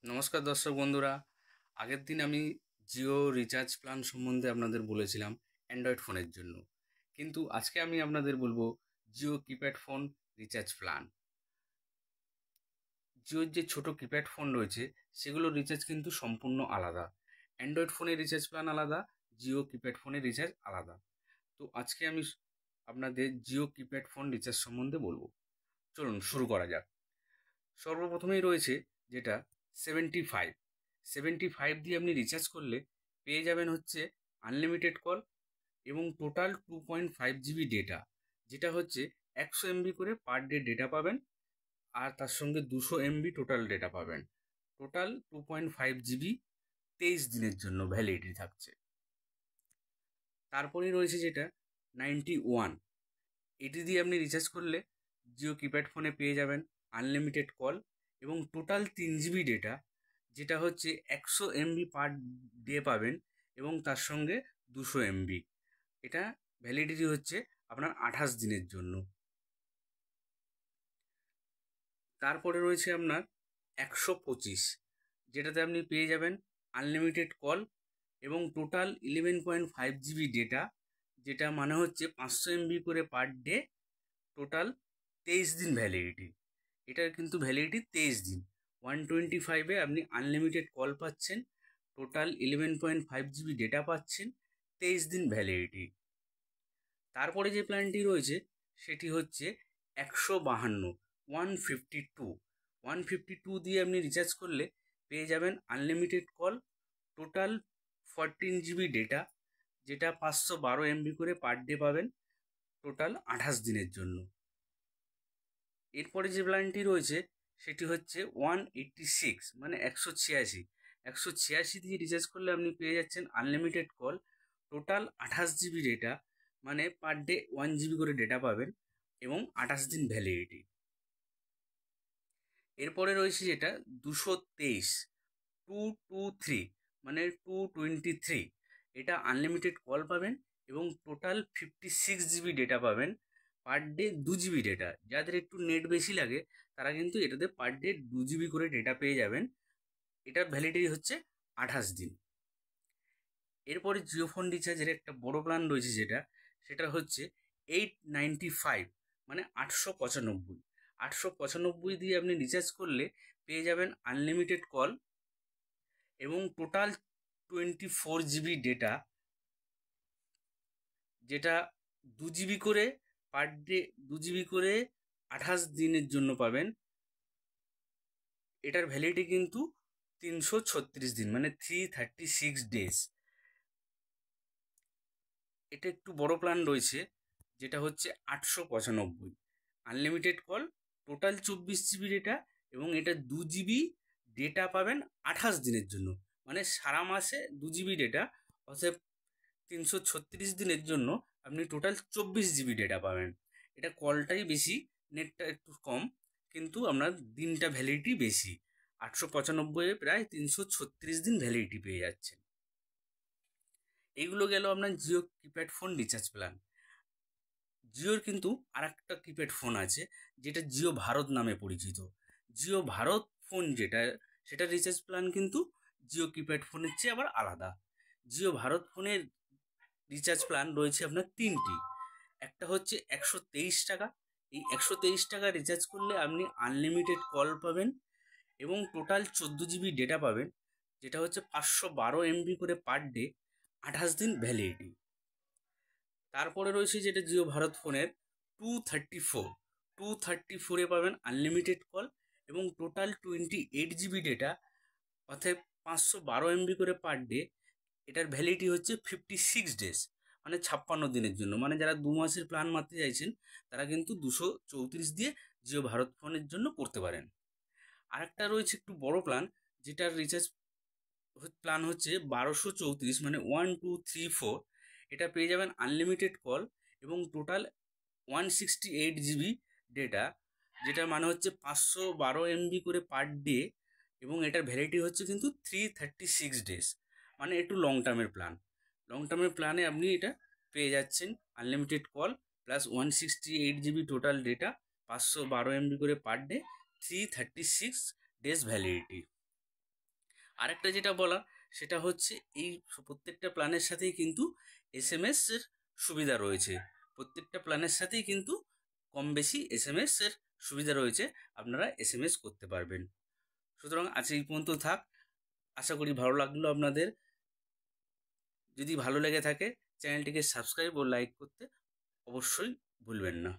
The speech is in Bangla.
নমস্কার দর্শক বন্ধুরা। আগের দিন আমি জিও রিচার্জ প্ল্যান সম্বন্ধে আপনাদের বলেছিলাম অ্যান্ড্রয়েড ফোনের জন্য, কিন্তু আজকে আমি আপনাদের বলবো Jio keypad phone recharge plan. জিওর যে ছোট কিপ্যাড ফোন রয়েছে সেগুলোর রিচার্জ কিন্তু সম্পূর্ণ আলাদা। অ্যান্ড্রয়েড ফোনের রিচার্জ প্ল্যান আলাদা, জিও কিপ্যাড ফোনের রিচার্জ আলাদা। তো আজকে আমি আপনাদের জিও কিপ্যাড ফোন রিচার্জ সম্বন্ধে বলবো। চলুন শুরু করা যাক। সর্বপ্রথমেই রয়েছে যেটা 75। 75 দিয়ে আপনি রিচার্জ করলে পেয়ে যাবেন হচ্ছে আনলিমিটেড কল এবং টোটাল 2.5 জিবি ডেটা, যেটা হচ্ছে 100 এমবি করে পার ডে ডেটা পাবেন। আর তার সঙ্গে 200 এমবি টোটাল ডেটা পাবেন। টোটাল 2.5 জিবি 23 দিনের জন্য ভ্যালিডিটি থাকছে। তারপরেই রয়েছে যেটা 91। এটি দিয়ে আপনি রিচার্জ করলে জিও কিপ্যাড ফোনে পেয়ে যাবেন আনলিমিটেড কল এবং টোটাল 3 জিবি ডেটা, যেটা হচ্ছে 100 এমবি পার ডে পাবেন এবং তার সঙ্গে 200 এমবি। এটা ভ্যালিডিটি হচ্ছে আপনার 28 দিনের জন্য। তারপরে রয়েছে আপনার 125, যেটাতে আপনি পেয়ে যাবেন আনলিমিটেড কল এবং টোটাল 11.5 জিবি ডেটা, যেটা মানে হচ্ছে 500 এমবি করে পার ডে। টোটাল 23 দিন ভ্যালিডিটি। এটার কিন্তু ভ্যালিডিটি 23 দিন। 125-এ আপনি আনলিমিটেড কল পাচ্ছেন, টোটাল 11.5 জিবি ডেটা পাচ্ছেন, 23 দিন ভ্যালিডিটি। তারপরে যে প্ল্যানটি রয়েছে সেটি হচ্ছে 152, 152। 152 দিয়ে আপনি রিচার্জ করলে পেয়ে যাবেন unlimited call, total 14 GB data, যেটা 512 এমবি করে পার ডে পাবেন, টোটাল 28 দিনের জন্য। এরপরে যে প্ল্যানটি রয়েছে সেটি হচ্ছে 186, মানে 186। 186 দিয়ে রিচার্জ করলে আপনি পেয়ে যাচ্ছেন unlimited call, total 28 GB data, মানে পার ডে 1 জিবি করে ডেটা পাবেন এবং 28 দিন ভ্যালিডিটি। এরপরে রয়েছে যেটা 223, 223, মানে 223। এটা আনলিমিটেড কল পাবেন এবং টোটাল 56 জিবি ডেটা পাবেন, পার ডে 2 জিবি ডেটা। যাদের একটু নেট বেশি লাগে তারা কিন্তু এটাতে পার ডে 2 জিবি করে ডেটা পেয়ে যাবেন। এটার ভ্যালিডিটি হচ্ছে 28 দিন। এরপরে জিও ফোন রিচার্জের একটা বড় প্ল্যান রয়েছে সেটা হচ্ছে 895, মানে 895। 895 দিয়ে আপনি রিচার্জ করলে পেয়ে যাবেন আনলিমিটেড কল এবং টোটাল 24 জিবি ডেটা, যেটা 2 জিবি করে পার ডে, 2 জিবি করে 28 দিনের জন্য পাবেন। এটার ভ্যালিডিটি কিন্তু 336 দিন, মানে 336 ডেজ। এটা একটু বড় প্ল্যান রয়েছে যেটা হচ্ছে 895, unlimited call, total 24 GB data এবং এটা 2 জিবি ডেটা পাবেন 28 দিনের জন্য, মানে সারা মাসে 2 জিবি ডেটা। অতএব 336 দিনের জন্য আপনি টোটাল 24 জিবি ডেটা পাবেন। এটা কলটাই বেশি, নেটটা একটু কম, কিন্তু আপনার দিনটা ভ্যালিডিটি বেশি। 895-এ প্রায় 336 দিন ভ্যালিডিটি পেয়ে যাচ্ছেন। এইগুলো গেল আপনার Jio keypad phone recharge plan. জিওর কিন্তু আর একটা কিপ্যাড ফোন আছে যেটা জিও ভারত নামে পরিচিত। জিও ভারত ফোন যেটা, সেটা রিচার্জ প্ল্যান কিন্তু জিও কিপ্যাড ফোনের চেয়ে আবার আলাদা। জিও ভারত ফোনের রিচার্জ প্ল্যান রয়েছে আপনার তিনটি। একটা হচ্ছে 123 টাকা। এই 123 টাকা রিচার্জ করলে আপনি আনলিমিটেড কল পাবেন এবং টোটাল 14 জিবি ডেটা পাবেন, যেটা হচ্ছে 512 এমবি করে পার ডে, 28 দিন ভ্যালিডিটি। তারপরে রয়েছে যেটা জিও ভারত ফোনের 234। 234-এ পাবেন আনলিমিটেড কল এবং টোটাল 28 জিবি ডেটা, অর্থাৎ 512 এমবি করে পার ডে। এটার ভ্যালিডিটি হচ্ছে 56 ডেজ, মানে 56 দিনের জন্য। মানে যারা 2 মাসের প্ল্যান মারতে চাইছেন তারা কিন্তু 234 দিয়ে জিও ভারত ফোনের জন্য করতে পারেন। আরেকটা রয়েছে একটু বড় প্ল্যান, যেটার রিচার্জ প্ল্যান হচ্ছে 1234, মানে 1234। এটা পেয়ে যাবেন আনলিমিটেড কল এবং টোটাল 168 জিবি ডেটা, যেটা মানে হচ্ছে 512 এমবি করে পার ডে এবং এটার ভ্যালিডিটি হচ্ছে কিন্তু 336 ডেজ, মানে একটু লং টার্মের প্ল্যান। লং টার্মের প্ল্যানে আপনি এটা পেয়ে যাচ্ছেন unlimited call plus 168 GB total data, 512 MB করে পার ডে, 336 ডেজ ভ্যালিডিটি। আরেকটা যেটা বলা সেটা হচ্ছে এই প্রত্যেকটা প্ল্যানের সাথেই কিন্তু এসএমএস এর সুবিধা রয়েছে। প্রত্যেকটা প্ল্যানের সাথেই কিন্তু কম বেশি এসএমএস এর সুবিধা রয়েছে, আপনারা এসএমএস করতে পারবেন। সুতরাং আজ এই পর্যন্ত থাক। আশা করি ভালো লাগলো আপনাদের। যদি ভালো লেগে থাকে চ্যানেলটিকে সাবস্ক্রাইব ও লাইক করতে অবশ্যই ভুলবেন না।